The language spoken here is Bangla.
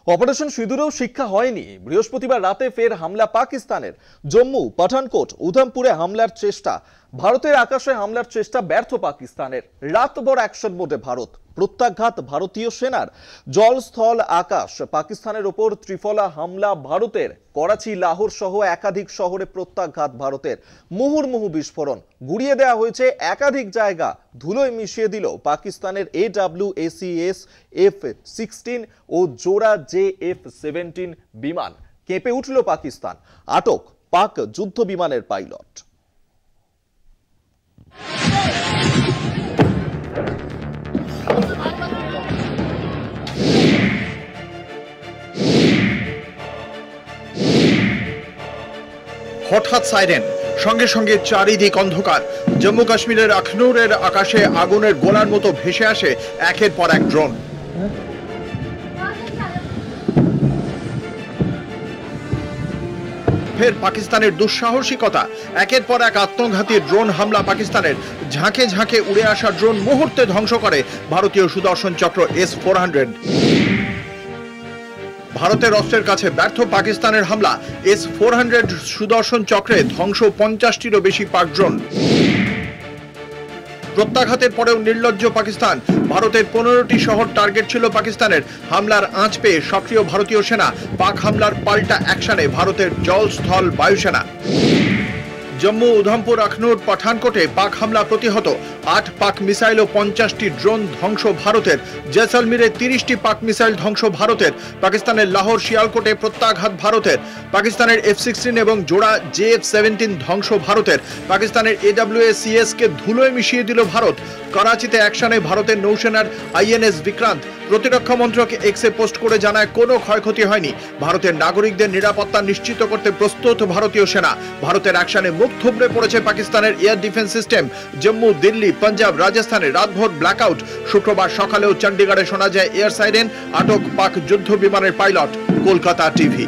অপারেশন সিঁদুরেও শিক্ষা হয়নি। বৃহস্পতিবার রাতে ফের হামলা পাকিস্তানের। জম্মু, পাঠানকোট, উধমপুরে হামলার চেষ্টা। ভারতের আকাশে হামলার চেষ্টা ব্যর্থ পাকিস্তানের। রাতভর অ্যাকশন মোডে ভারত। প্রত্যাঘাত ভারতীয় সেনার। জল, স্থল, আকাশ পাকিস্তানের ওপর ত্রিফলা হামলা ভারতের। করাচি, লাহোর সহ একাধিক শহরে প্রত্যাঘাত ভারতের। মুহুর্মুহু বিস্ফোরণ। গুড়িয়ে দেওয়া হয়েছে একাধিক জায়গা। ধুলোয় মিশিয়ে দিল পাকিস্তানের AWACS F-16 ও জোড়া JF-17 বিমান। কেঁপে উঠল পাকিস্তান। আটক পাক যুদ্ধ বিমানের পাইলট। হঠাৎ সাইরেন, সঙ্গে সঙ্গে চারিদিক অন্ধকার। জম্মু কাশ্মীরের আখনুরের আকাশে আগুনের গোলার মতো ভেসে আসে একের পর এক ড্রোন। ফের পাকিস্তানের দুঃসাহসিকতা। একের পর এক আত্মঘাতী ড্রোন হামলা পাকিস্তানের। ঝাঁকে ঝাঁকে উড়ে আসা ড্রোন মুহূর্তে ধ্বংস করে ভারতীয় সুদর্শন চক্র S-400। ভারতের অস্ত্রের কাছে ব্যর্থ পাকিস্তানের হামলা। S-400 সুদর্শন চক্রে ধ্বংস 50টিরও বেশি পাক ড্রোন। প্রত্যাঘাতের পরেও নির্লজ্জ পাকিস্তান। ভারতের 15টি শহর টার্গেট ছিল পাকিস্তানের। হামলার আঁচ পেয়ে সক্রিয় ভারতীয় সেনা। পাক হামলার পাল্টা অ্যাকশনে ভারতের জল, স্থল, বায়ুসেনা। জম্মু, উধমপুর, আখনুর, পাঠানকোটে পাক হামলা প্রতিহত। 8 পাক মিসাইল ও 50টি ড্রোন ধ্বংস ভারতের। জয়সলমীরে 30টি পাক মিসাইল ধ্বংস ভারতের। পাকিস্তানের লাহোর, শিয়ালকোটে প্রত্যাঘাত ভারতের। পাকিস্তানের F-16 এবং জোড়া JF-17 ধ্বংস ভারতের। পাকিস্তানের AWACS কে ধুলোয় মিশিয়ে দিল ভারত। করাচিতে অ্যাকশনে ভারতের নৌসেনার INS বিক্রান্ত। প্রতিরক্ষা মন্ত্রক এক্সে পোস্ট করে জানায় কোনো ক্ষয়ক্ষতি হয়নি। ভারতের নাগরিকদের নিরাপত্তা নিশ্চিত করতে প্রস্তুত ভারতীয় সেনা। ভারতের অ্যাকশনে মুখ থুবড়ে পড়েছে পাকিস্তানের air defence system. Jammu, Delhi, Punjab, রাজস্থানে রাতভর ব্ল্যাকআউট। শুক্রবার সকালেও চণ্ডীগড়ে শোনা যায় এয়ার সাইরেন। আটক পাক যুদ্ধ বিমানের পাইলট। কলকাতা টিভি।